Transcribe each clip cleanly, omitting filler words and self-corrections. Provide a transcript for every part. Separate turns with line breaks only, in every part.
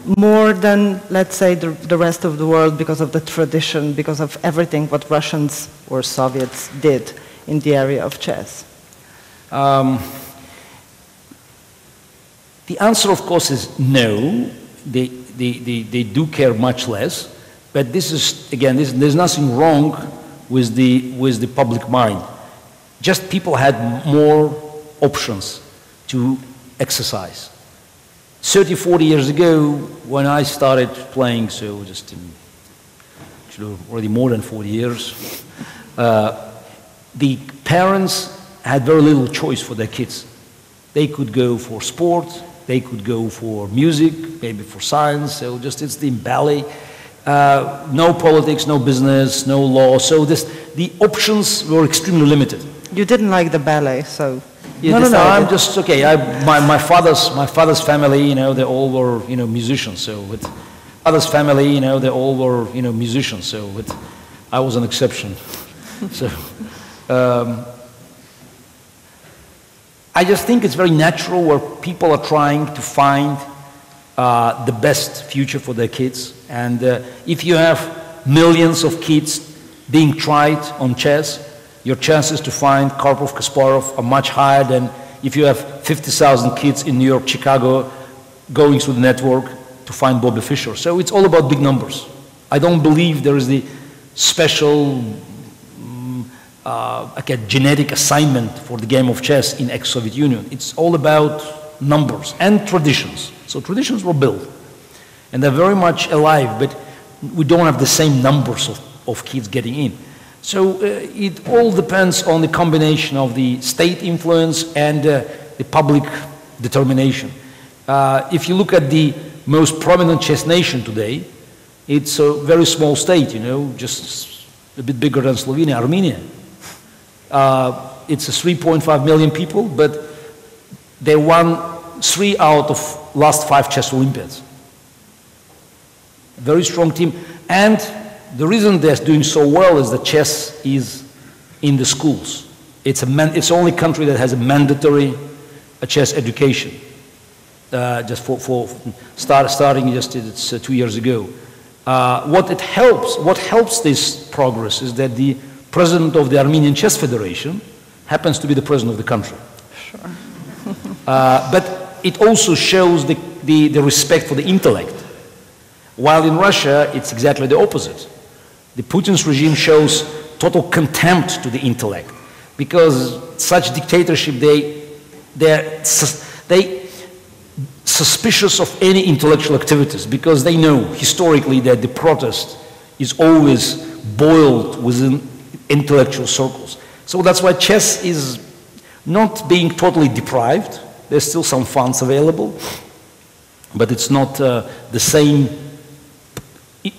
more than, let's say, the rest of the world because of the tradition, because of everything what Russians or Soviets did in the area of chess?
The answer, of course, is no. They do care much less. But this is, again, there's nothing wrong with the public mind. Just people had more options to exercise. 30, 40 years ago, when I started playing, so just actually already more than 40 years, the parents had very little choice for their kids. They could go for sport, they could go for music, maybe for science, so just it's the ballet. No politics, no business, no law, so the options were extremely limited.
You didn't like the ballet, so you
No,
decided.
I'm just, okay, my father's family, you know, they all were, you know, musicians, so with father's family, you know, they all were, you know, musicians, so I was an exception. So, I just think it's very natural where people are trying to find the best future for their kids. And if you have millions of kids being tried on chess, your chances to find Karpov, Kasparov are much higher than if you have 50,000 kids in New York, Chicago, going through the network to find Bobby Fischer. So it's all about big numbers. I don't believe there is the special like a genetic assignment for the game of chess in ex-Soviet Union. It's all about numbers and traditions. So traditions were built, and they're very much alive, but we don't have the same numbers of kids getting in. So it all depends on the combination of the state influence and the public determination. If you look at the most prominent chess nation today, it's a very small state, you know, just a bit bigger than Slovenia, Armenia. It's a 3.5 million people, but they won 3 out of last 5 chess Olympiads. Very strong team. And the reason they're doing so well is that chess is in the schools. It's the only country that has a mandatory chess education. Just for starting just 2 years ago. What helps this progress is that the president of the Armenian Chess Federation happens to be the president of the country.
Sure.
But it also shows the respect for the intellect. While in Russia, it's exactly the opposite. The Putin's regime shows total contempt to the intellect, because such dictatorship, they're suspicious of any intellectual activities, because they know historically that the protest is always boiled within intellectual circles. So that's why chess is not being totally deprived. There's still some funds available, but it's not the same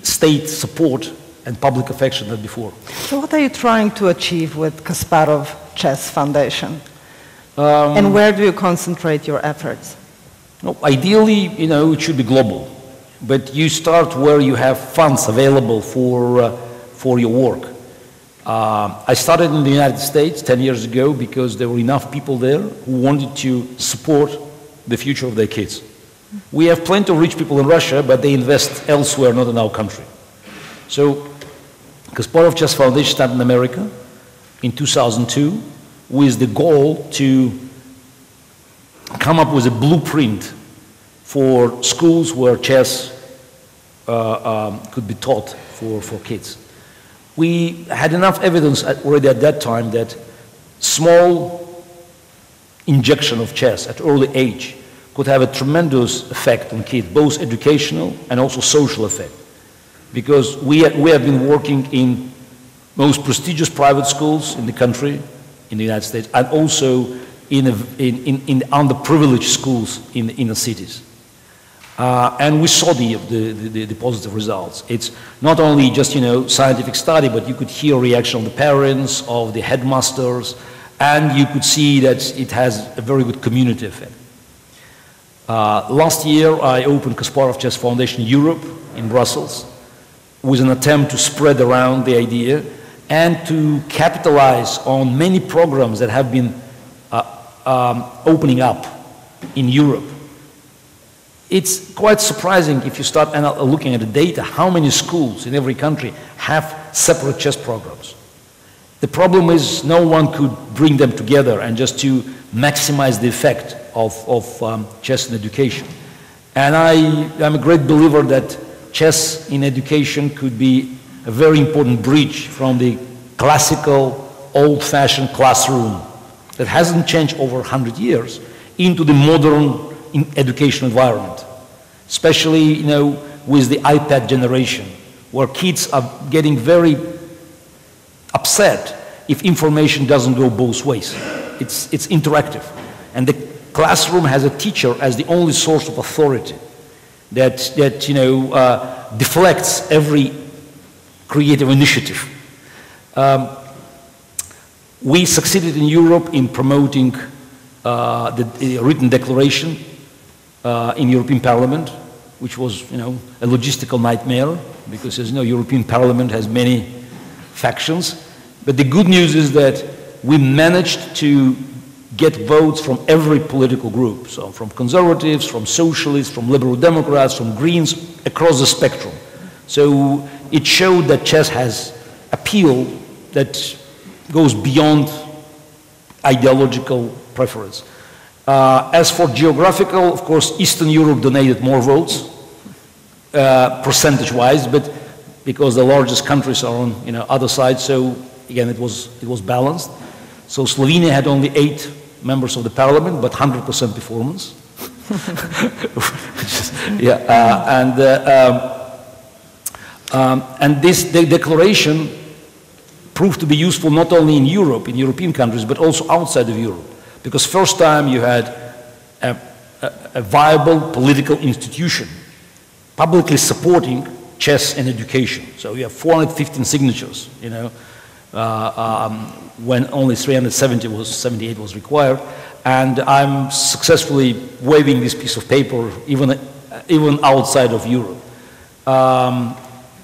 state support and public affection than before.
So what are you trying to achieve with Kasparov Chess Foundation? And where do you concentrate your efforts?
No, ideally, you know, it should be global, but you start where you have funds available for your work. I started in the United States 10 years ago because there were enough people there who wanted to support the future of their kids. We have plenty of rich people in Russia, but they invest elsewhere, not in our country. So, Kasparov Chess Foundation started in America in 2002 with the goal to come up with a blueprint for schools where chess could be taught for kids. We had enough evidence already at that time that small injection of chess at early age could have a tremendous effect on kids, both educational and also social effect. Because we have been working in most prestigious private schools in the country, in the United States, and also in underprivileged schools in the inner cities. And we saw the positive results. It's not only just, you know, scientific study, but you could hear reaction of the parents, of the headmasters, and you could see that it has a very good community effect. Last year, I opened Kasparov Chess Foundation Europe in Brussels with an attempt to spread around the idea and to capitalize on many programs that have been opening up in Europe. it's quite surprising if you start looking at the data, how many schools in every country have separate chess programs. The problem is no one could bring them together and just to maximize the effect of chess in education. And I'm a great believer that chess in education could be a very important bridge from the classical, old-fashioned classroom that hasn't changed over 100 years into the modern education environment, especially, you know, with the iPad generation, where kids are getting very upset if information doesn't go both ways. It's interactive. And the classroom has a teacher as the only source of authority that you know, deflects every creative initiative. We succeeded in Europe in promoting the written declaration in European Parliament, which was, you know, a logistical nightmare, because, as you know, European Parliament has many factions. But the good news is that we managed to get votes from every political group, so from conservatives, from socialists, from liberal democrats, from Greens, across the spectrum. So it showed that chess has appeal that goes beyond ideological preference. As for geographical, of course, Eastern Europe donated more votes, percentage-wise, but because the largest countries are on, you know, other sides, so again, it was balanced. So Slovenia had only 8 members of the parliament, but 100% performance. And this declaration proved to be useful not only in Europe, in European countries, but also outside of Europe. Because first time you had a viable political institution publicly supporting chess and education. So you have 415 signatures, you know, when only 78 was required. And I'm successfully waving this piece of paper even outside of Europe.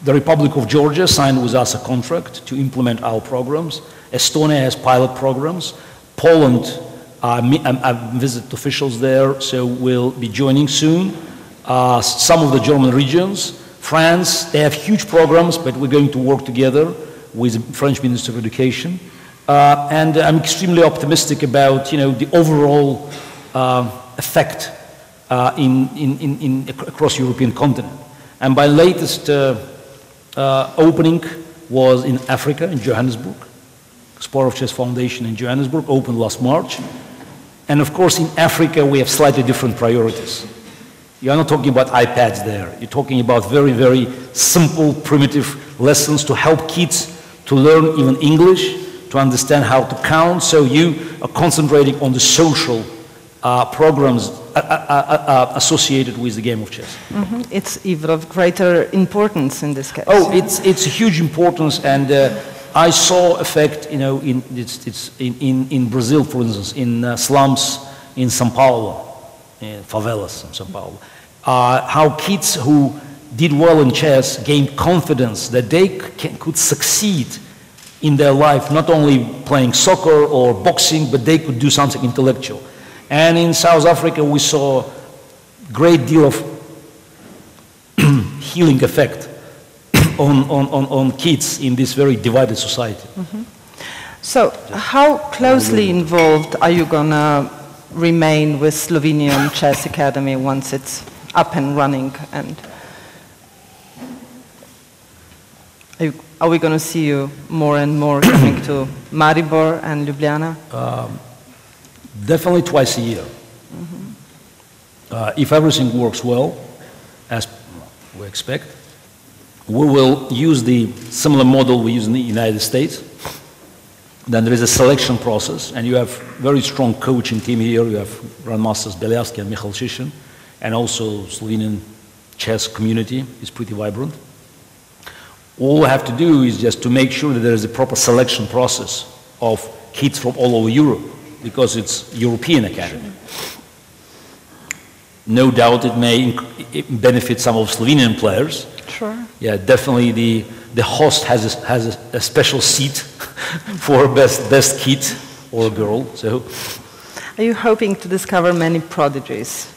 The Republic of Georgia signed with us a contract to implement our programs. Estonia has pilot programs. Poland, I've visited officials there, so we'll be joining soon. Some of the German regions. France, they have huge programs, but we're going to work together with the French Minister of Education. And I'm extremely optimistic about, you know, the overall effect across European continent. And my latest opening was in Africa, in Johannesburg. Kasparov Chess Foundation in Johannesburg opened last March. And of course, in Africa, we have slightly different priorities. You're not talking about iPads there. You're talking about very, very simple, primitive lessons to help kids to learn even English, to understand how to count. So you are concentrating on the social programs associated with the game of chess. Mm-hmm.
It's even of greater importance in this case.
Oh, it's a huge importance, and I saw effect, you know, in Brazil, for instance, in slums in São Paulo, in favelas in São Paulo, how kids who did well in chess gained confidence that they could succeed in their life, not only playing soccer or boxing, but they could do something intellectual. And in South Africa, we saw a great deal of healing effect on kids in this very divided society.
Mm-hmm. So how closely involved are you going to remain with Slovenian Chess Academy once it's up and running? And are we going to see you more and more coming to Maribor and Ljubljana?
Definitely twice a year. Mm-hmm. If everything works well, as we expect, we will use the similar model we use in the United States. Then there is a selection process, and you have very strong coaching team here. You have Grandmasters Beliavsky and Michal Shishin, and also Slovenian chess community is pretty vibrant. All we have to do is just to make sure that there is a proper selection process of kids from all over Europe, because it's European academy. No doubt it may benefit some of Slovenian players.
Sure.
Yeah, definitely the host has a special seat for best kid or girl. So,
are you hoping to discover many prodigies?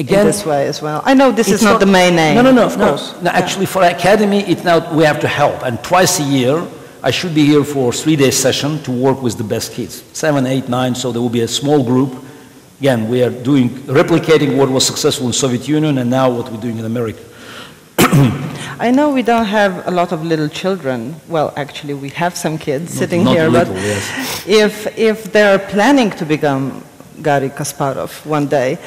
in this way as well? I know this is not the main aim.
No, of course. No, actually, for academy, we have to help. And twice a year, I should be here for a 3-day session to work with the best kids. 7, 8, 9, so there will be a small group. Again, we are replicating what was successful in Soviet Union and now what we're doing in America.
I know we don't have a lot of little children. Well, actually, we have some kids sitting here.
Little,
but
yes.
if they're planning to become Gary Kasparov one day,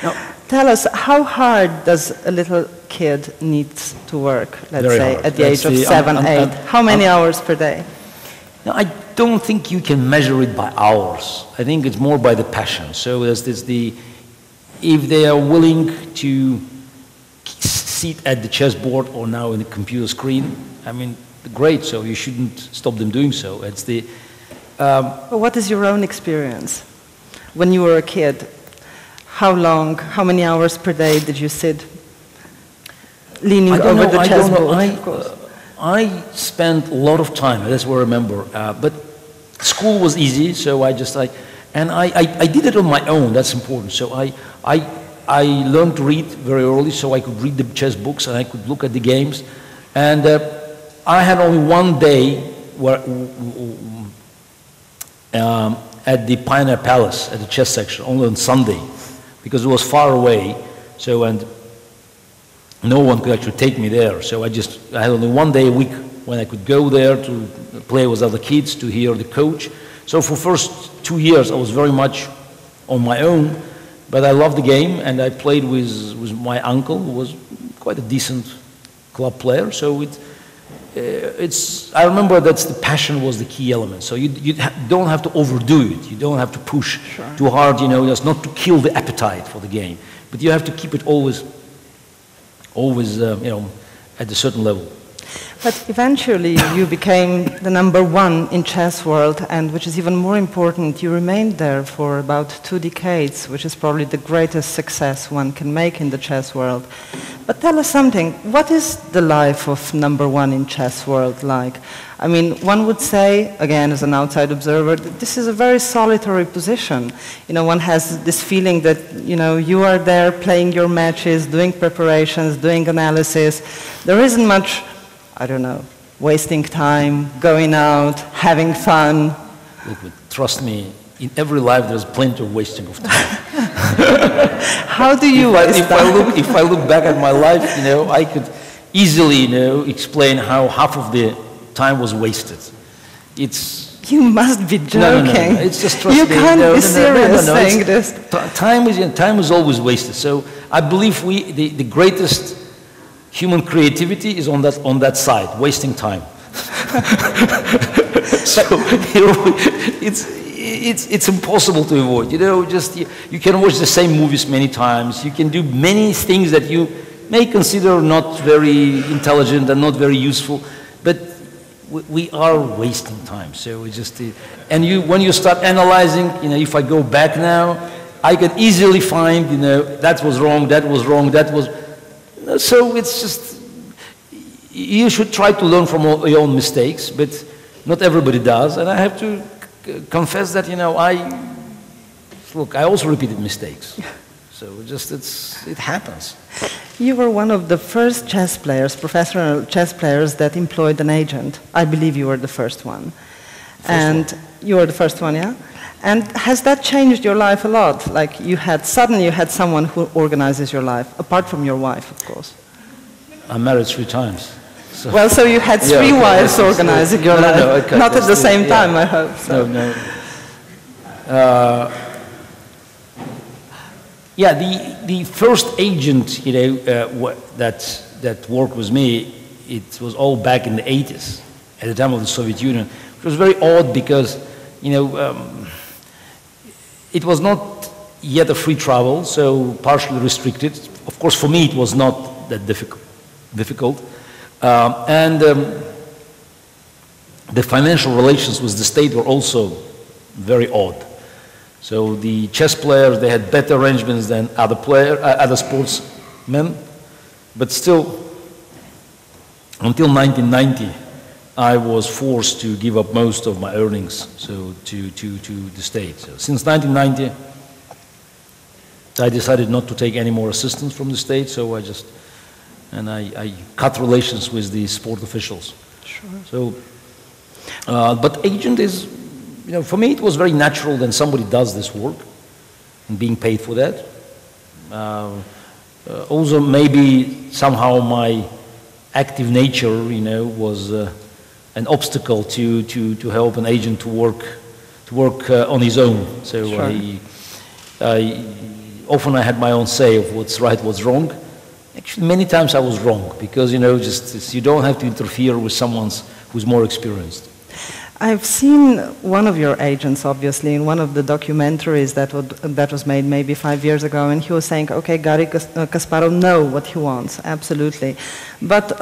tell us, how hard does a little kid need to work, let's say,
hard.
at the age of 7, 8? How many hours per day?
No, I don't think you can measure it by hours. I think it's more by the passion. So there's if they are willing to sit at the chessboard or now in the computer screen, I mean, great, so you shouldn't stop them doing so. It's
what is your own experience? When you were a kid, how many hours per day did you sit leaning over the chessboard?
I spent a lot of time, that's what I remember, but school was easy, so I did it on my own, that's important. So I learned to read very early, so I could read the chess books and I could look at the games. And I had only one day where, at the Pioneer Palace, at the chess section, only on Sunday, because it was far away, and no one could actually take me there. So I had only one day a week when I could go there to play with other kids, to hear the coach. So for first 2 years, I was very much on my own. But I loved the game, and I played with my uncle, who was quite a decent club player. So I remember that the passion was the key element. So you don't have to overdo it. You don't have to push too hard, just not to kill the appetite for the game. But you have to keep it always, at a certain level.
But eventually you became the #1 in chess world, and which is even more important, you remained there for about 2 decades, which is probably the greatest success one can make in the chess world. But tell us something, what is the life of #1 in chess world like? I mean, one would say, again, as an outside observer, that this is a very solitary position. One has this feeling that, you are there playing your matches, doing preparations, doing analysis. There isn't much, I don't know, wasting time, going out, having fun.
Look, trust me, in every life there's plenty of wasting of time.
How do you waste time?
If I look back at my life, I could easily, explain how half of the time was wasted.
You must be joking.
No. It's just trust
you
me.
Can't be serious saying this.
Time is always wasted. So I believe the greatest human creativity is on that side, wasting time. So it's impossible to avoid. You can watch the same movies many times. You can do many things that you may consider not very intelligent and not very useful, but we are wasting time. So when you start analyzing, if I go back now, I can easily find, that was wrong, that was wrong, that was. So it's just, you should try to learn from your own mistakes, but not everybody does. And I have to confess that, I also repeated mistakes. So it happens.
You were one of the first chess players, professional chess players that employed an agent. I believe you were the first one. You were the first one, yeah? And has that changed your life a lot? Like suddenly you had someone who organizes your life, apart from your wife, of course.
I'm married 3 times. So.
Well, so you had 3 wives organizing your life.
No, okay,
not at the same time, I hope. So.
No. The first agent, that worked with me, it was all back in the 80s, at the time of the Soviet Union. It was very odd because, it was not yet a free travel, so partially restricted. Of course, for me, it was not that difficult. The financial relations with the state were also very odd. So the chess players, they had better arrangements than other sportsmen, but still, until 1990, I was forced to give up most of my earnings to the state. So since 1990, I decided not to take any more assistance from the state, so I cut relations with the sport officials.
Sure.
So, but agent is, for me it was very natural that somebody does this work and being paid for that. Also maybe somehow my active nature, was an obstacle to help an agent to work on his own. So
sure.
Often I had my own say of what's right, what's wrong. Actually, many times I was wrong because, you don't have to interfere with someone who's more experienced.
I've seen one of your agents, obviously, in one of the documentaries that was made maybe 5 years ago, and he was saying, okay, Garijem Kasparov knows what he wants, absolutely. But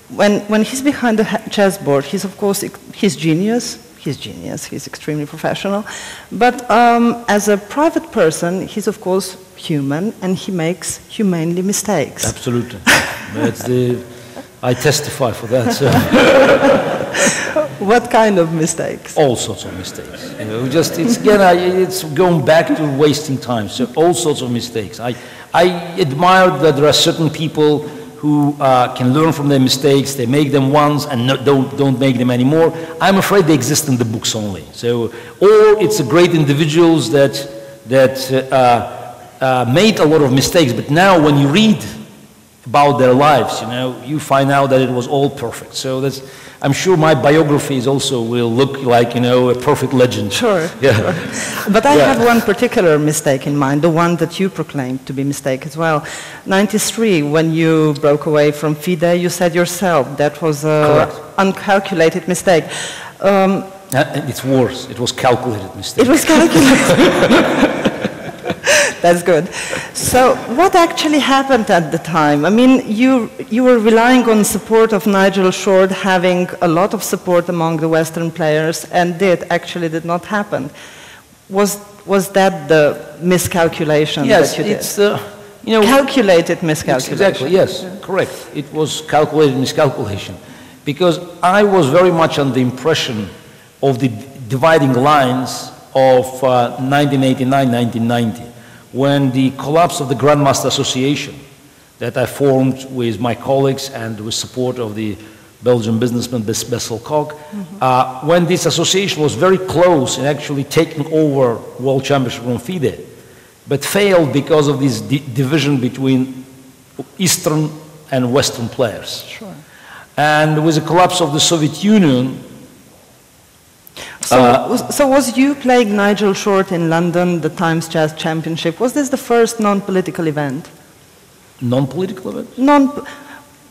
when he's behind the chessboard, he's, of course, he's genius, he's extremely professional, but as a private person, he's, of course, human, and he makes humanely mistakes.
Absolutely. I testify for that. So.
What kind of mistakes?
All sorts of mistakes. It's going back to wasting time. So all sorts of mistakes. I admire that there are certain people who can learn from their mistakes. They make them once and don't make them anymore. I'm afraid they exist in the books only. So, or it's great individuals that made a lot of mistakes, but now when you read about their lives, you find out that it was all perfect. So I'm sure my biographies also will look like, a perfect legend.
Sure.
Yeah.
Sure. But I have one particular mistake in mind, the one that you proclaimed to be mistake as well. 93, when you broke away from FIDE, you said yourself that was an uncalculated mistake.
It's worse. It was calculated mistake.
It was calculated. That's good. So what actually happened at the time? I mean, you were relying on support of Nigel Short, having a lot of support among the Western players, and actually did not happen. Was that the miscalculation that you did?
It's
calculated miscalculation.
Exactly, yes, correct. It was calculated miscalculation. Because I was very much under the impression of the dividing lines of 1989-1990. When the collapse of the Grandmaster Association that I formed with my colleagues and with support of the Belgian businessman Bessel Kok, when this association was very close in actually taking over World Championship from FIDE, but failed because of this division between Eastern and Western players.
Sure.
And with the collapse of the Soviet Union,
so was you playing Nigel Short in London, the Times Chess Championship? Was this the first non-political event?
Non-political event?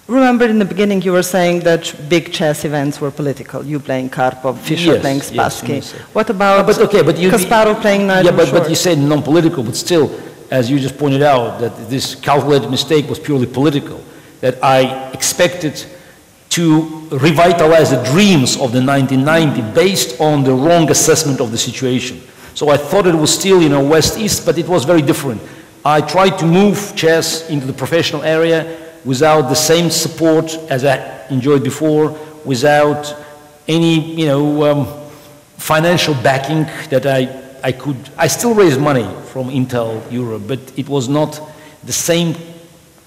Remember in the beginning you were saying that big chess events were political. You playing Karpov, Fischer playing Spassky.
Yes,
what about Kasparov playing Nigel Short?
But you said non-political, but still, as you just pointed out, that this calculated mistake was purely political. That I expected to revitalize the dreams of the 1990 based on the wrong assessment of the situation. So I thought it was still, West-East, but it was very different. I tried to move chess into the professional area without the same support as I enjoyed before, without any, financial backing that I could. I still raised money from Intel Europe, but it was not the same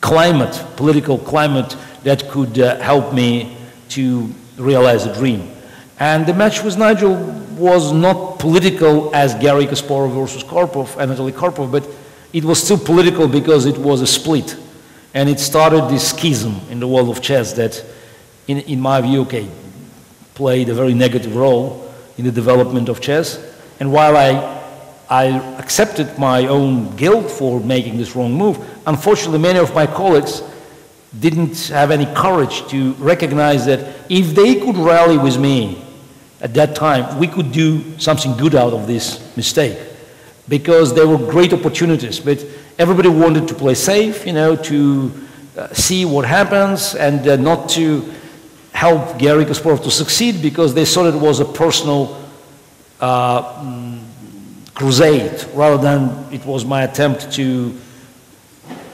climate, political climate, that could help me to realize a dream. And the match with Nigel was not political as Gary Kasparov versus Karpov, Anatoly Karpov, but it was still political because it was a split. And it started this schism in the world of chess that, in my view, played a very negative role in the development of chess. And while I accepted my own guilt for making this wrong move, unfortunately many of my colleagues didn't have any courage to recognize that if they could rally with me at that time, we could do something good out of this mistake. Because there were great opportunities, but everybody wanted to play safe, to see what happens and not to help Gary Kasparov to succeed because they thought it was a personal crusade rather than it was my attempt to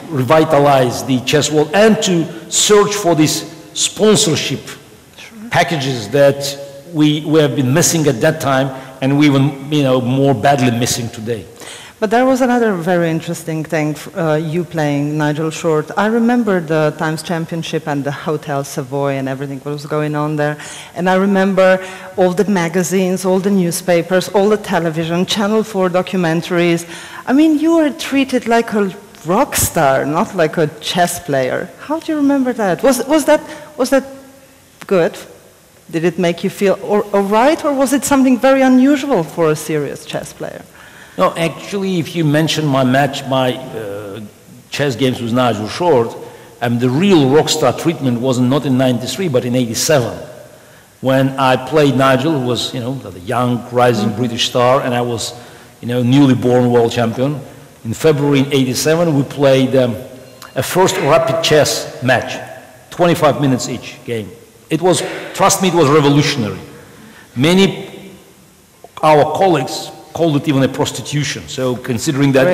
revitalize the chess world and to search for these sponsorship packages that we have been missing at that time and we even more badly missing today.
But there was another very interesting thing, you playing Nigel Short. I remember the Times Championship and the Hotel Savoy and everything that was going on there. And I remember all the magazines, all the newspapers, all the television, Channel 4 documentaries. I mean, you were treated like a rock star, not like a chess player. How do you remember that? Was that good? Did it make you feel all right, or was it something very unusual for a serious chess player?
No, actually, if you mention my chess games with Nigel Short, the real rock star treatment was not in '93, but in '87, when I played Nigel, who was, the young, rising British star, and I was, newly born world champion. In February in '87, we played a first rapid chess match, 25 minutes each game. It was, trust me, it was revolutionary. Many our colleagues called it even a prostitution. So considering that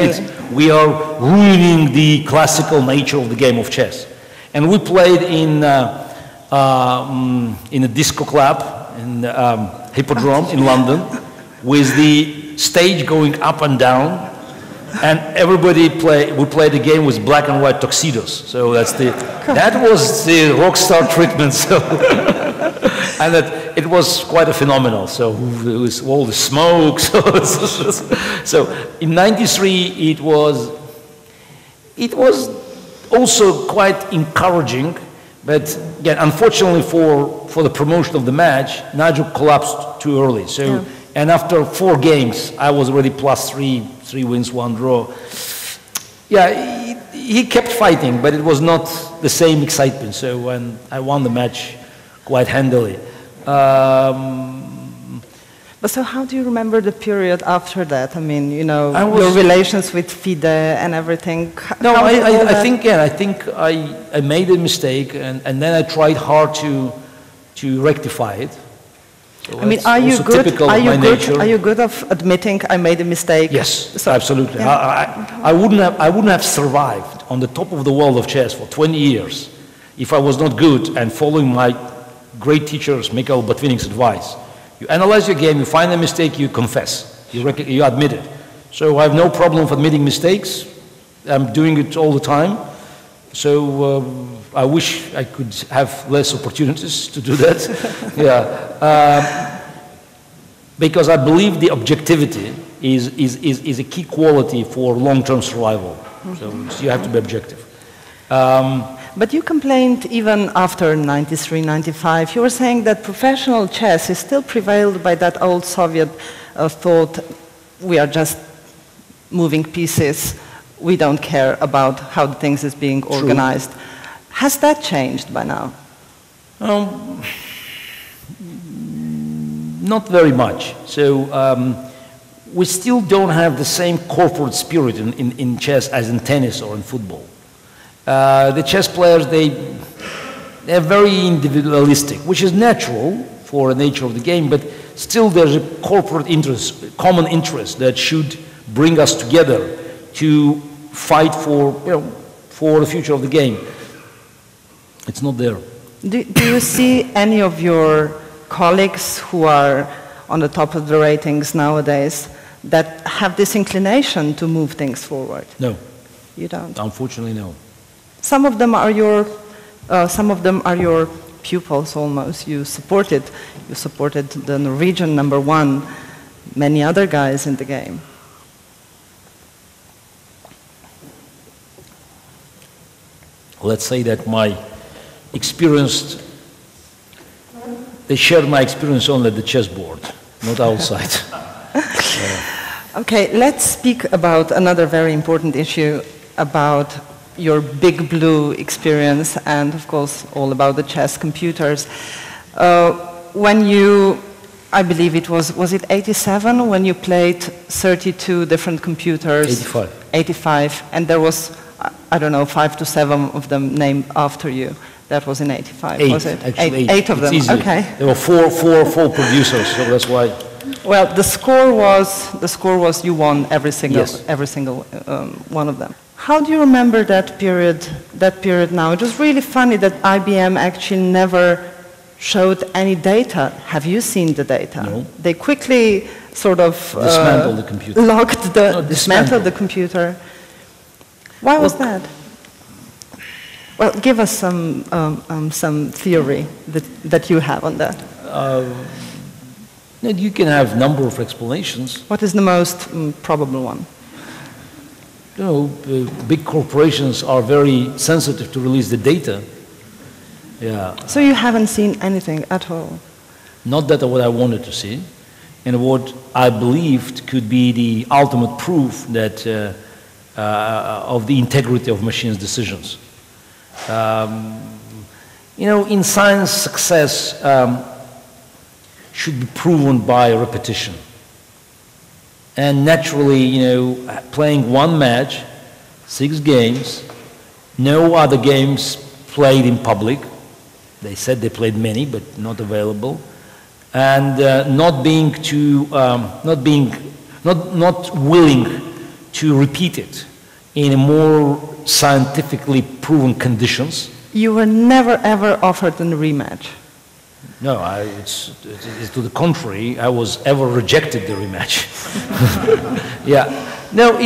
we are ruining the classical nature of the game of chess. And we played in a disco club in Hippodrome in London with the stage going up and down, and we played the game with black and white tuxedos. So that was the rock star treatment. So and it was quite a phenomenal. So it was all the smoke. So in '93 it was also quite encouraging, but again, unfortunately for the promotion of the match, Nigel collapsed too early. So and after 4 games, I was already +3, 3 wins, 1 draw. Yeah, he kept fighting, but it was not the same excitement. So when I won the match quite handily.
But so how do you remember the period after that? I mean, your relations with FIDE and everything.
No, I think I made a mistake, and then I tried hard to rectify it. So
I mean, are you good of admitting I made a mistake?
Yes, absolutely. Yeah. I wouldn't have survived on the top of the world of chess for 20 years if I was not good and following my great teachers, Mikhail Botvinnik's advice. You analyze your game, you find a mistake, you confess, you admit it. So I have no problem with admitting mistakes. I'm doing it all the time. So I wish I could have less opportunities to do that. Because I believe the objectivity is a key quality for long-term survival. So you have to be objective.
But you complained even after '93, '95. You were saying that professional chess is still prevailed by that old Soviet thought, we are just moving pieces, we don't care about how the things is being organized. True. Has that changed by now?
Not very much. So we still don't have the same corporate spirit in chess as in tennis or in football. The chess players, they're very individualistic, which is natural for the nature of the game, but still there's a corporate interest, common interest that should bring us together to fight for the future of the game. It's not there.
Do you see any of your colleagues who are on the top of the ratings nowadays that have this inclination to move things forward?
No.
You don't?
Unfortunately, no.
Some of them are your pupils almost. You supported the Norwegian #1, many other guys in the game.
Let's say that they shared my experience only at the chessboard, not outside.
Okay, let's speak about another very important issue, about your Big Blue experience, and of course all about the chess computers. When you, I believe it was it 87 when you played 32 different computers?
85.
85, and there was, I don't know, 5 to 7 of them named after you. That was in 85, was it?
Actually
8 of them,
easy.
Okay.
There were four producers, so that's why.
Well, the score was you won every single one of them. How do you remember that period now? It was really funny that IBM actually never showed any data. Have you seen the data?
No.
They quickly sort of
Dismantle the computer.
locked the,
No,
dismantled the computer. Why was that? Well, give us some theory that you have on that.
You can have a number of explanations.
What is the most probable one?
You know, big corporations are very sensitive to release the data. Yeah.
So you haven't seen anything at all?
Not that what I wanted to see, and what I believed could be the ultimate proof that of the integrity of machines' decisions. You know, in science, success should be proven by repetition. And naturally, you know, playing one match, 6 games, no other games played in public. They said they played many, but not available. And not willing to repeat it in a more scientifically proven conditions.
You were never ever offered a rematch?
No, it's to the contrary. I was ever rejected the rematch. Yeah, no,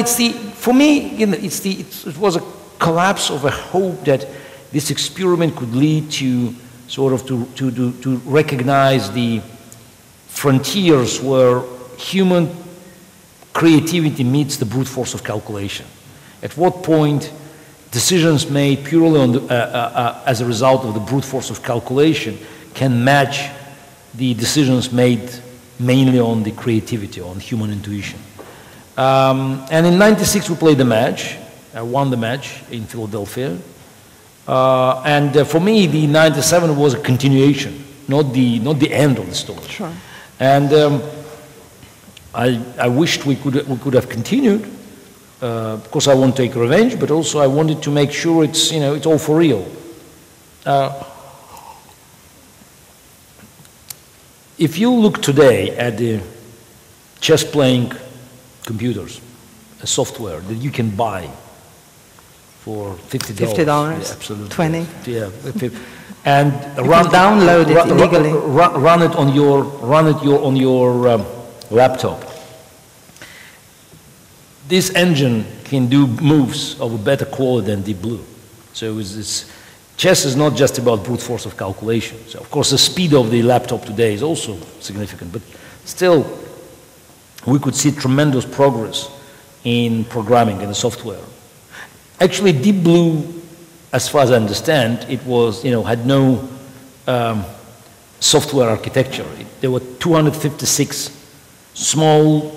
for me, you know, it was a collapse of a hope that this experiment could lead to sort of to recognize the frontiers where human creativity meets the brute force of calculation. At what point decisions made purely on as a result of the brute force of calculation can match the decisions made mainly on the creativity, on human intuition. And in '96 we played the match. I won the match in Philadelphia. And for me, the '97 was a continuation, not the end of the story.
Sure.
And I wished we could have continued. Of course, I won't take revenge, but also I wanted to make sure it's, you know, it's all for real. If you look today at the chess-playing computers, a software that you can buy for $50.
$50?
Yeah, absolutely.
20?
Yeah. And
download it illegally.
Run it on your laptop. This engine can do moves of a better quality than Deep Blue. So chess is not just about brute force of calculation. So of course the speed of the laptop today is also significant, but still we could see tremendous progress in programming and the software. Actually, Deep Blue, as far as I understand, it was, you know, had no software architecture. There were 256 small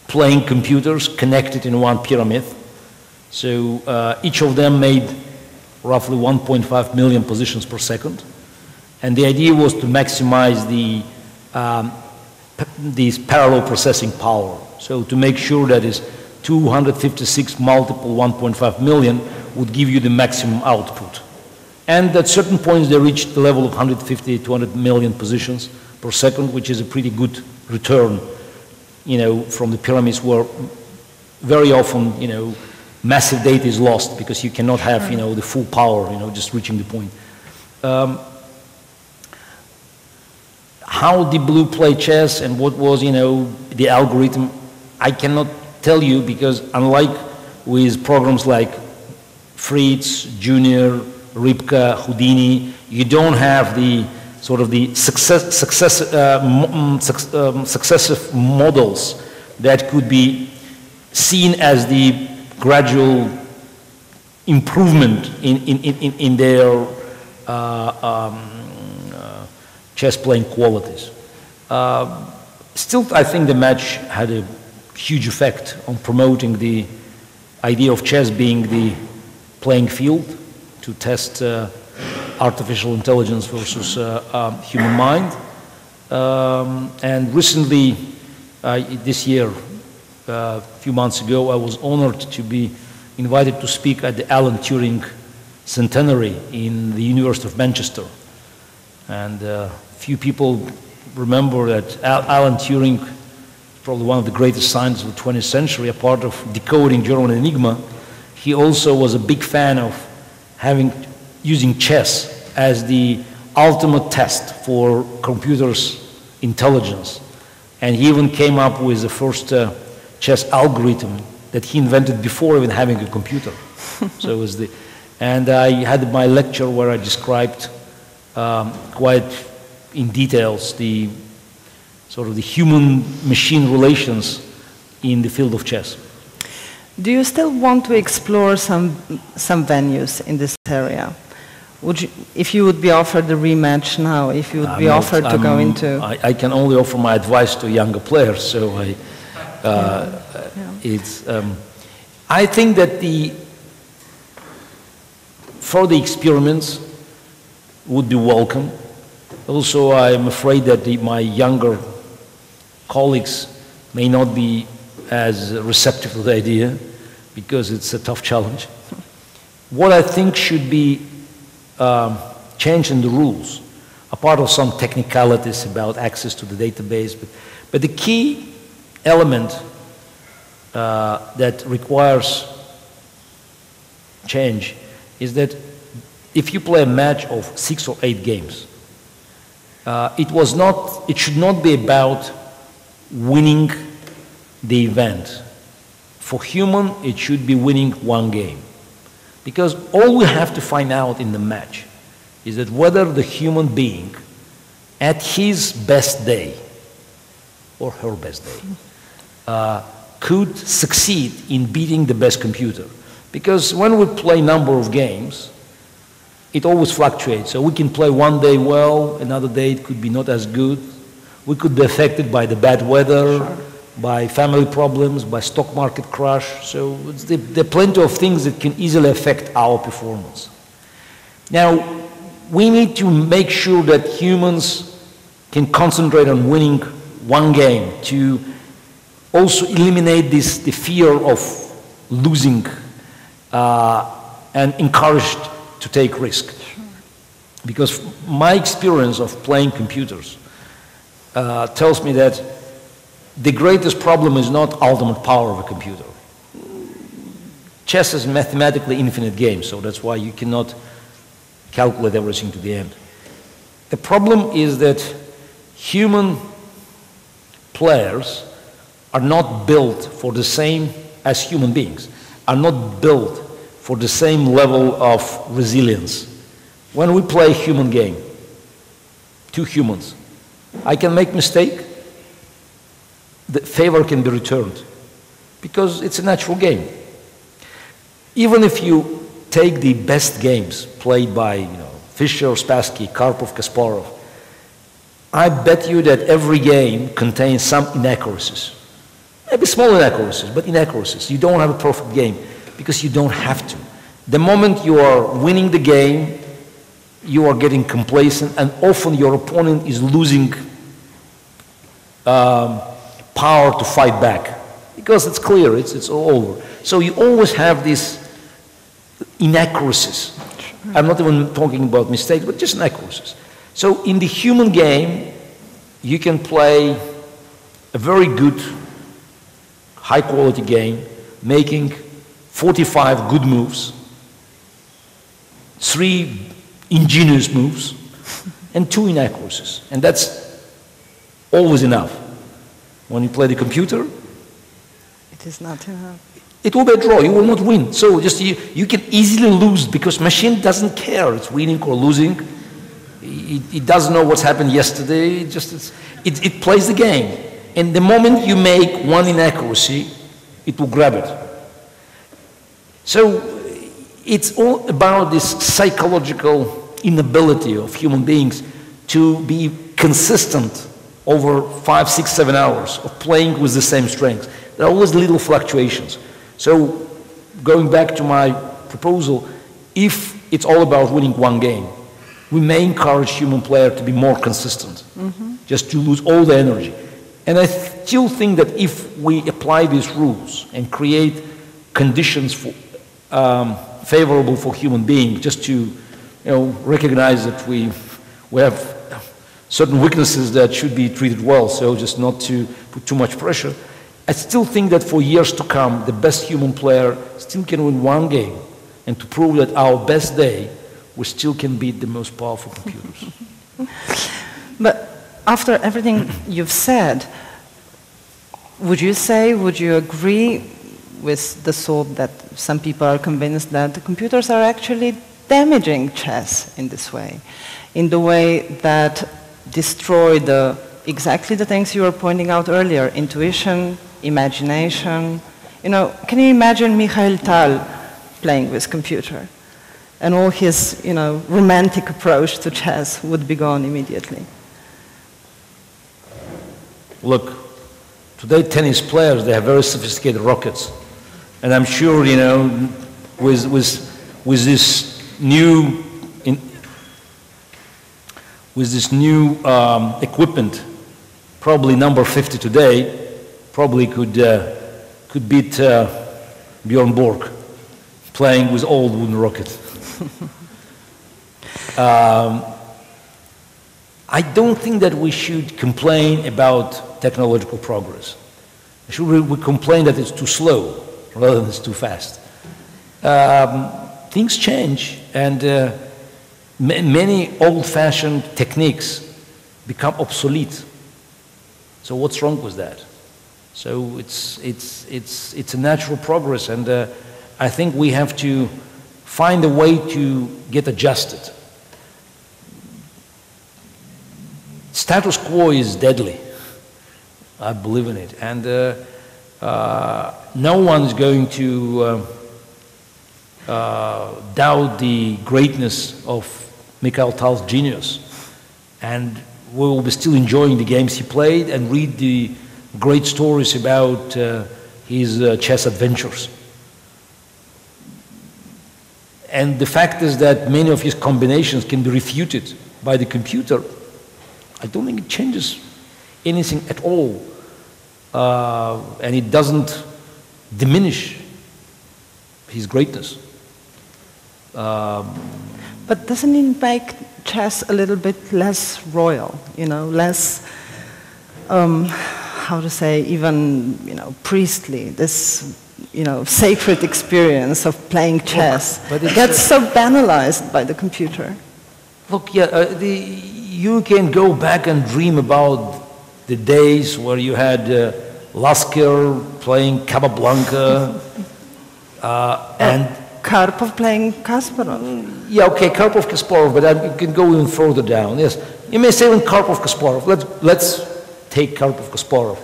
playing computers connected in one pyramid. So each of them made roughly 1.5 million positions per second. And the idea was to maximize this parallel processing power. So to make sure that is 256 multiple 1.5 million would give you the maximum output. And at certain points they reached the level of 150, 200 million positions per second, which is a pretty good return, you know, from the pyramids, where very often, you know, massive data is lost because you cannot have, you know, the full power, you know, just reaching the point. How Deep Blue played chess and what was, you know, the algorithm, I cannot tell you, because unlike with programs like Fritz, Junior, Ripka, Houdini, you don't have the sort of the successive models that could be seen as the gradual improvement in their chess playing qualities. Still, I think the match had a huge effect on promoting the idea of chess being the playing field to test artificial intelligence versus human mind. And recently, this year, a few months ago, I was honored to be invited to speak at the Alan Turing centenary in the University of Manchester. And few people remember that Alan Turing, probably one of the greatest scientists of the 20th century, a part of decoding German enigma. He also was a big fan of using chess as the ultimate test for computers' intelligence. And he even came up with the first chess algorithm that he invented before even having a computer. So it was and I had my lecture where I described quite in details the sort of the human-machine relations in the field of chess.
Do you still want to explore some venues in this area? Would you, if you would be offered the rematch now, if you would be offered to go into...
I can only offer my advice to younger players, so I think that further experiments would be welcome. Also, I'm afraid that my younger colleagues may not be as receptive to the idea because it's a tough challenge. What I think should be changed in the rules, apart of some technicalities about access to the database, but the key element that requires change is that if you play a match of 6 or 8 games, it should not be about winning the event. For human, it should be winning one game. Because all we have to find out in the match is that whether the human being at his best day or her best day could succeed in beating the best computer. Because when we play number of games, it always fluctuates. So we can play one day well, another day it could be not as good. We could be affected by the bad weather, sure, by family problems, by stock market crash. So there are plenty of things that can easily affect our performance. Now, we need to make sure that humans can concentrate on winning one game to also eliminate the fear of losing and encouraged to take risk. Sure. Because my experience of playing computers tells me that the greatest problem is not ultimate power of a computer. Chess is mathematically infinite game, so that's why you cannot calculate everything to the end. The problem is that human players are not built for the same, as human beings, are not built for the same level of resilience. When we play a human game, two humans, I can make mistake, the favor can be returned, because it's a natural game. Even if you take the best games played by Fischer, Spassky, Karpov, Kasparov, I bet you that every game contains some inaccuracies. Maybe small inaccuracies, but inaccuracies. You don't have a perfect game, because you don't have to. The moment you are winning the game, you are getting complacent, and often your opponent is losing power to fight back, because it's clear, it's all over. So you always have these inaccuracies. I'm not even talking about mistakes, but just inaccuracies. So in the human game, you can play a very good, high-quality game, making 45 good moves, 3 ingenious moves, and 2 inaccuracies. And that's always enough. When you play the computer,
it is not enough.
It will be a draw. You will not win. So just you can easily lose, because machine doesn't care. It's winning or losing. It doesn't know what's happened yesterday. It plays the game. And the moment you make one inaccuracy, it will grab it. So it's all about this psychological inability of human beings to be consistent over 5, 6, 7 hours of playing with the same strengths. There are always little fluctuations. So going back to my proposal, if it's all about winning one game, we may encourage human player to be more consistent, just to lose all the energy. And I still think that if we apply these rules and create conditions for, favorable for human beings, just to recognize that we have certain weaknesses that should be treated well, so just not to put too much pressure, I still think that for years to come, the best human player still can win one game, and to prove that our best day, we still can beat the most powerful computers.
But after everything you've said, would you say, would you agree with the thought that some people are convinced that the computers are actually damaging chess in this way, in the way that destroy exactly the things you were pointing out earlier, intuition, imagination. You know, can you imagine Mikhail Tal playing with computer? And all his, you know, romantic approach to chess would be gone immediately.
Look, today tennis players, they have very sophisticated rockets. And I'm sure, you know, with this new equipment, probably number 50 today, probably could beat Bjorn Borg playing with old wooden rockets. I don't think that we should complain about technological progress. We complain that it's too slow rather than it's too fast. Things change, and many old-fashioned techniques become obsolete. So what's wrong with that? So it's a natural progress, and I think we have to find a way to get adjusted. Status quo is deadly. I believe in it, and no one's going to doubt the greatness of Mikhail Tal's genius, and we will be still enjoying the games he played and read the great stories about his chess adventures. And the fact is that many of his combinations can be refuted by the computer. I don't think it changes anything at all, and it doesn't diminish his greatness.
But doesn't it make chess a little bit less royal, you know, less, how to say, even, you know, priestly, this, you know, sacred experience of playing chess? But it gets so banalized by the computer.
Look, yeah, you can go back and dream about the days where you had Lasker playing Capablanca and
Karpov playing Kasparov.
Yeah, okay, Karpov Kasparov, but you can go even further down. Yes, you may say even Karpov Kasparov. Let's take Karpov Kasparov.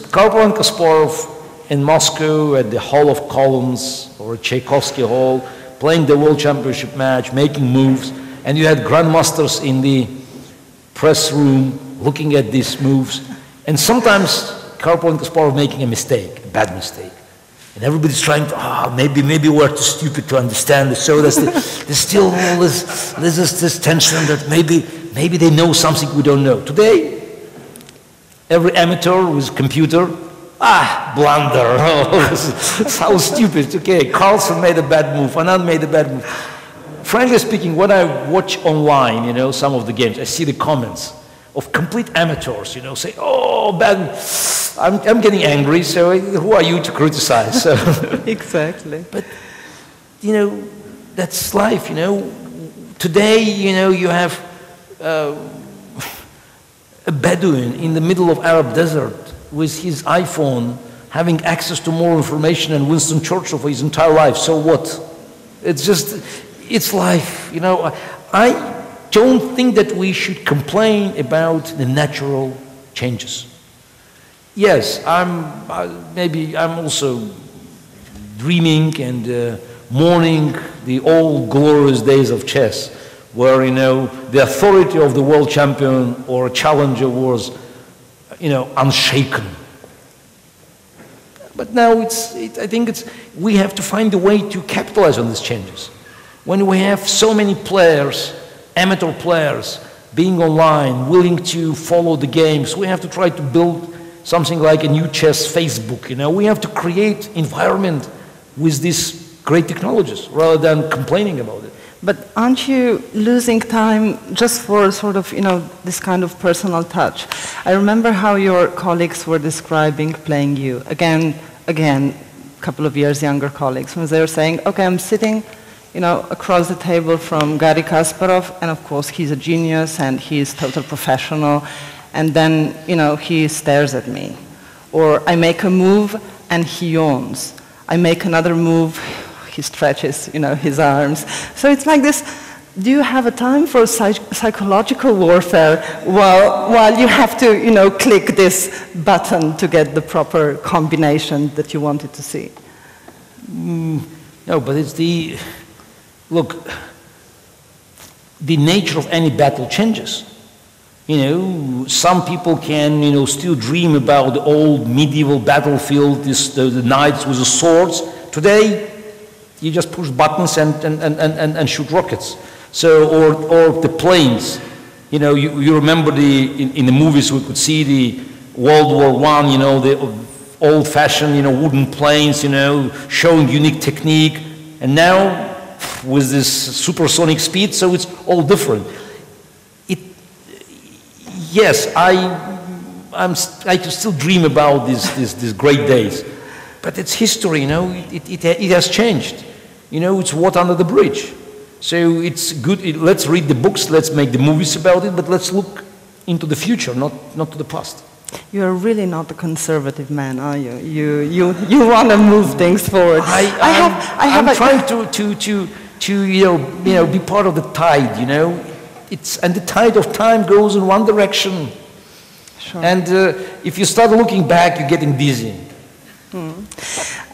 Karpov and Kasparov in Moscow at the Hall of Columns or Tchaikovsky Hall, playing the World Championship match, making moves, and you had grandmasters in the press room looking at these moves, and sometimes Karpov and Kasparov making a mistake, a bad mistake. And everybody's trying to, maybe we're too stupid to understand this. So there's still all this tension that maybe they know something we don't know. Today, every amateur with computer, blunder. How stupid. Okay, Carlsen made a bad move, Anand made a bad move. Frankly speaking, when I watch online, you know, some of the games, I see the comments of complete amateurs, you know, say, oh, bad. I'm getting angry, so who are you to criticize? So.
Exactly.
But, you know, that's life, you know. Today, you know, you have a Bedouin in the middle of Arab desert with his iPhone having access to more information than Winston Churchill for his entire life. So what? It's life, you know. I don't think that we should complain about the natural changes. Yes, maybe I'm also dreaming and mourning the old glorious days of chess, where, you know, the authority of the world champion or challenger was, you know, unshaken. But now I think we have to find a way to capitalize on these changes. When we have so many players, amateur players, being online, willing to follow the games, we have to try to build something like a new chess Facebook, you know. We have to create environment with these great technologies rather than complaining about it.
But aren't you losing time just for sort of, you know, this kind of personal touch? I remember how your colleagues were describing playing you. Again, a couple of years younger colleagues, when they were saying, okay, I'm sitting, you know, across the table from Garijem Kasparov, and of course he's a genius and he's total professional. And then, you know, he stares at me. Or I make a move and he yawns. I make another move, he stretches, you know, his arms. So it's like this. Do you have a time for psychological warfare while you have to, you know, click this button to get the proper combination that you wanted to see?
No, but it's the, look, the nature of any battle changes. You know, some people can, you know, still dream about the old medieval battlefield, the knights with the swords. Today, you just push buttons and shoot rockets. So, or the planes, you know, you remember in the movies we could see the World War I, you know, the old-fashioned, you know, wooden planes, you know, showing unique technique, and now with this supersonic speed, so it's all different. Yes, I can still dream about these great days, but it's history, you know, it has changed. You know, it's water under the bridge. So it's good, let's read the books, let's make the movies about it, but let's look into the future, not to the past.
You're really not a conservative man, are you? You want to move things forward.
I'm trying to you know, be part of the tide, you know. And the tide of time goes in one direction.
Sure.
And if you start looking back, you're getting dizzy.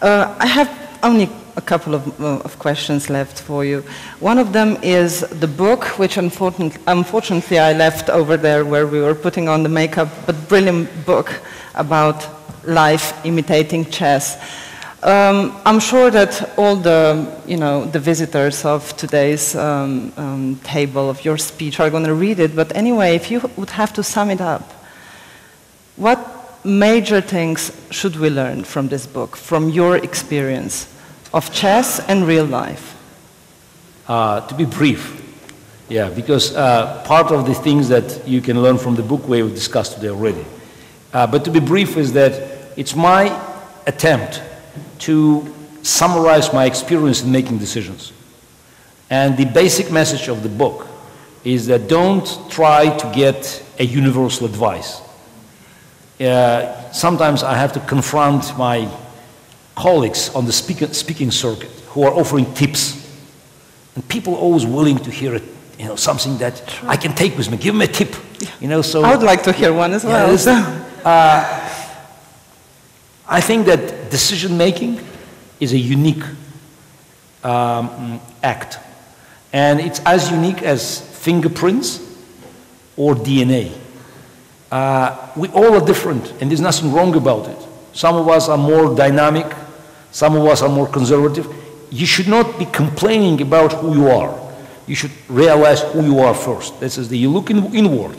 I have only a couple of questions left for you. One of them is the book, which unfortunately I left over there where we were putting on the makeup, but brilliant book about life imitating chess. I'm sure that all the, you know, the visitors of today's table of your speech are going to read it, but anyway, if you would have to sum it up, what major things should we learn from this book, from your experience of chess and real life?
To be brief, yeah, because part of the things that you can learn from the book we've discussed today already. But to be brief is that it's my attempt to summarize my experience in making decisions. And the basic message of the book is that don't try to get a universal advice. Sometimes I have to confront my colleagues on the speaking circuit who are offering tips. And people are always willing to hear it, you know, something that I can take with me. Give me a tip, you know. So
I would like to hear one as well.
I think that decision-making is a unique act. And it's as unique as fingerprints or DNA. We all are different, and there's nothing wrong about it. Some of us are more dynamic, some of us are more conservative. You should not be complaining about who you are. You should realize who you are first. This is you look inward.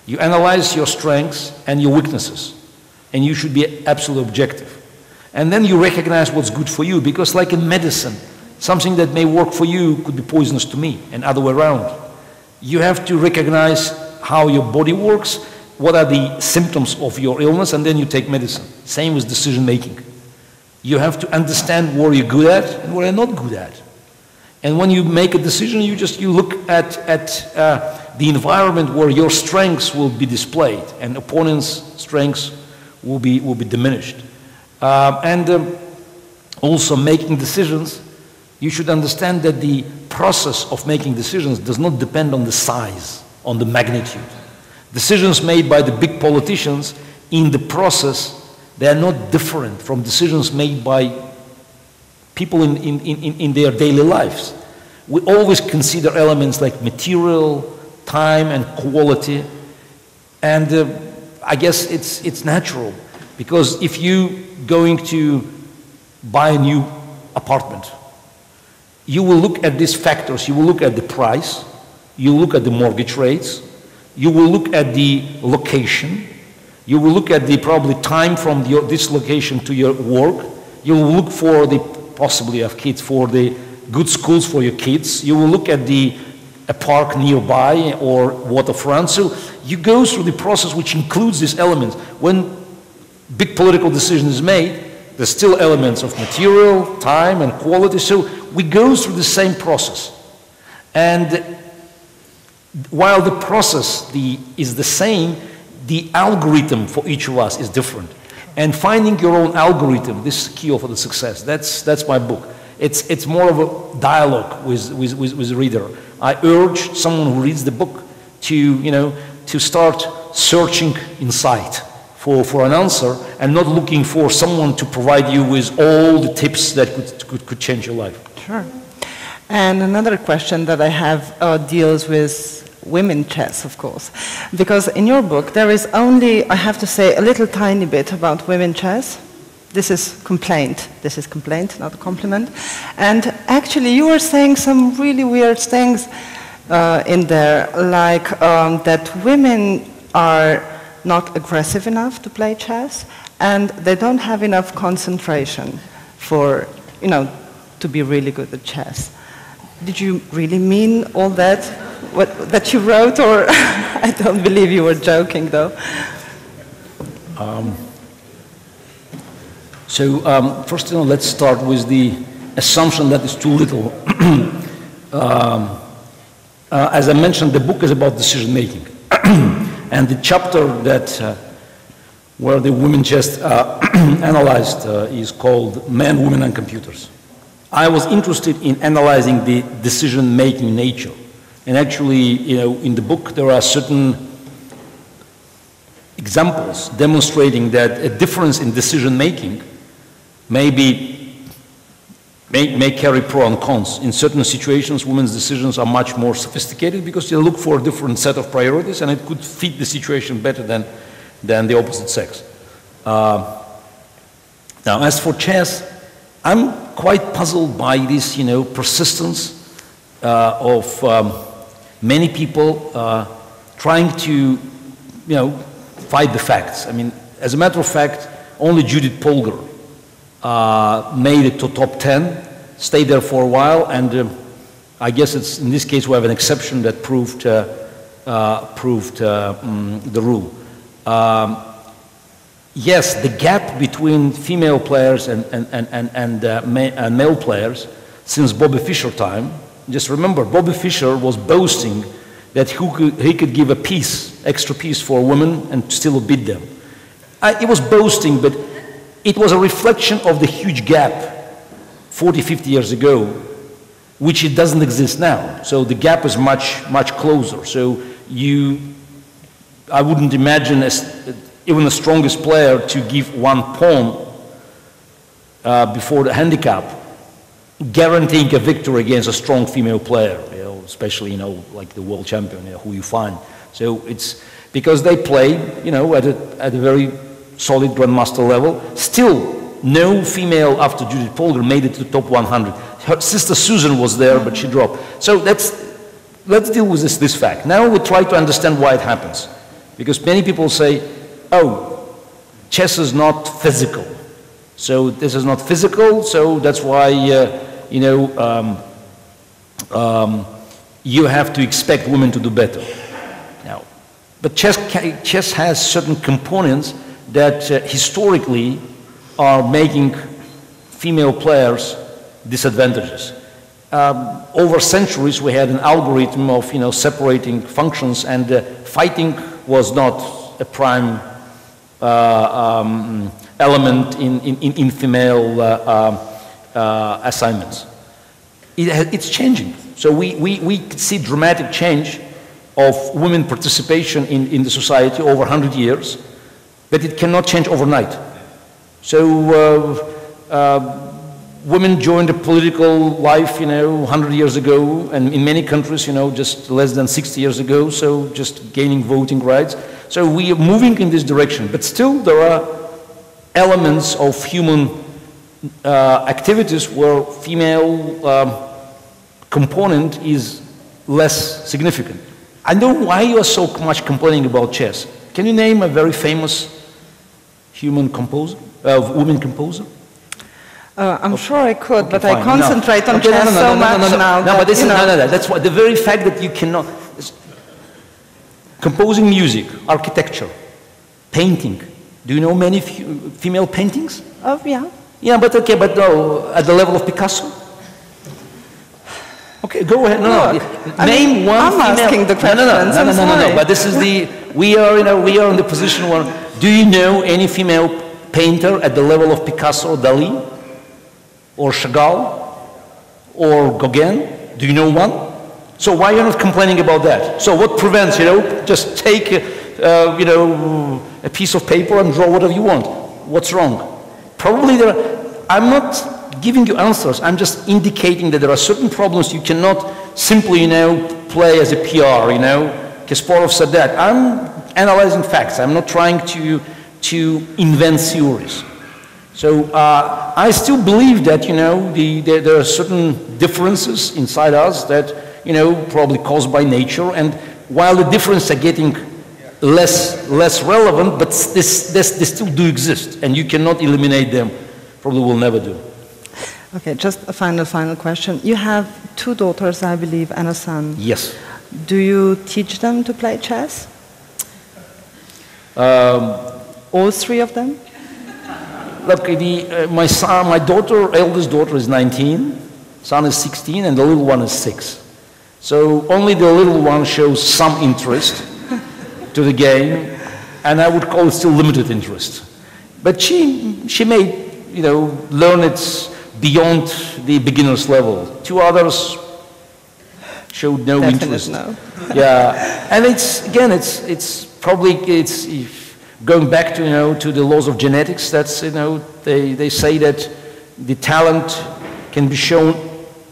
You analyze your strengths and your weaknesses. And you should be absolutely objective. And then you recognize what's good for you, because like in medicine, something that may work for you could be poisonous to me, and other way around. You have to recognize how your body works, what are the symptoms of your illness, and then you take medicine. Same with decision making. You have to understand where you're good at and where you're not good at. And when you make a decision, you look at the environment where your strengths will be displayed and opponents' strengths will be diminished. Also making decisions, you should understand that the process of making decisions does not depend on the size, on the magnitude. Decisions made by the big politicians in the process, they are not different from decisions made by people in their daily lives. We always consider elements like material, time, and quality. And I guess it's natural, because if you're going to buy a new apartment, you will look at these factors. You will look at the price, you look at the mortgage rates, you will look at the location, you will look at the probably time from this location to your work, you will look for the, possibly have kids, for the good schools for your kids, you will look at a park nearby or waterfront. So you go through the process which includes these elements. When big political decision is made, there's still elements of material, time, and quality. So we go through the same process. And while the process is the same, the algorithm for each of us is different. And finding your own algorithm, this is key for the success. That's my book. It's more of a dialogue with the reader. I urge someone who reads the book to start searching inside for an answer and not looking for someone to provide you with all the tips that could change your life.
Sure. And another question that I have deals with women chess, of course. Because in your book there is only, I have to say, a little tiny bit about women chess. This is complaint, not a compliment. And actually you were saying some really weird things in there, like that women are not aggressive enough to play chess, and they don't have enough concentration for, to be really good at chess. Did you really mean all that, that you wrote, or I don't believe you were joking, though?
First, let's start with the assumption that is too little. As I mentioned, the book is about decision-making. And the chapter where the women chess analyzed is called Men, Women and Computers. I was interested in analyzing the decision-making nature. And actually, in the book there are certain examples demonstrating that a difference in decision-making may carry pros and cons. In certain situations, women's decisions are much more sophisticated because they look for a different set of priorities, and it could fit the situation better than the opposite sex. Now, as for chess, I'm quite puzzled by this, persistence of many people trying to, fight the facts. I mean, as a matter of fact, only Judith Polgar made it to top 10, stayed there for a while, and I guess it's, in this case we have an exception that proved the rule. Yes, the gap between female players and male players since Bobby Fischer time, just remember, Bobby Fischer was boasting that he could give a extra piece for women and still beat them. He was boasting, but it was a reflection of the huge gap 40, 50 years ago, which it doesn't exist now. So the gap is much closer. So I wouldn't imagine even the strongest player to give one pawn before the handicap, guaranteeing a victory against a strong female player, especially, like the world champion, who you find. So it's because they play, at a very solid grandmaster level. Still, no female after Judith Polgar made it to top 100. Her sister Susan was there, but she dropped. So let's deal with this fact. Now we try to understand why it happens. Because many people say, oh, chess is not physical. So this is not physical, so that's why, you have to expect women to do better. Now, but chess has certain components that historically are making female players disadvantages. Over centuries we had an algorithm of separating functions, and fighting was not a prime element in female assignments. It's changing. So we see dramatic change of women participation in the society over 100 years, but it cannot change overnight. So women joined the political life, 100 years ago, and in many countries, just less than 60 years ago, so just gaining voting rights. So we are moving in this direction, but still there are elements of human activities where female component is less significant. I don't know why you are so much complaining about chess. Can you name a very famous women composer?
I'm sure I could, but I concentrate on chess so much now.
No, but that's why the very fact that you cannot. Composing music, architecture, painting. Do you know many female paintings?
Oh, yeah.
Yeah, but okay, but no, at the level of Picasso? Okay, go ahead. No. Name one female. I'm asking the question. No. But this is we are in the position where, do you know any female painter at the level of Picasso, Dali, or Chagall, or Gauguin? Do you know one? So why are you not complaining about that? So what prevents, just take, a piece of paper and draw whatever you want. What's wrong? Probably I'm not giving you answers. I'm just indicating that there are certain problems you cannot simply, play as a PR, Kasparov said that. I'm analyzing facts. I'm not trying to invent theories. So I still believe that, there are certain differences inside us that, probably caused by nature. And while the differences are getting less relevant, but they still do exist. And you cannot eliminate them. Probably will never do.
Okay, just a final question. You have 2 daughters, I believe, and a son.
Yes.
Do you teach them to play chess? All 3 of them?
Look, my son, my daughter, eldest daughter is 19, son is 16, and the little one is 6. So only the little one shows some interest to the game, and I would call it still limited interest. But she may, learn it beyond the beginner's level. 2 others showed no interest.
No.
Yeah, and it's probably going back to the laws of genetics. That's they say that the talent can be shown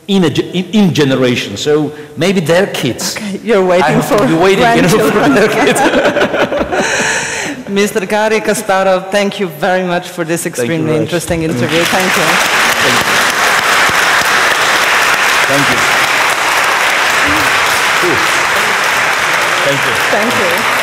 in generation. So maybe their kids.
Okay, you're waiting for
grandchildren. For their kids.
Mr. Garijem Kasparov, thank you very much for this extremely interesting interview. Thank you.
Thank you. Thank you.
Thank you.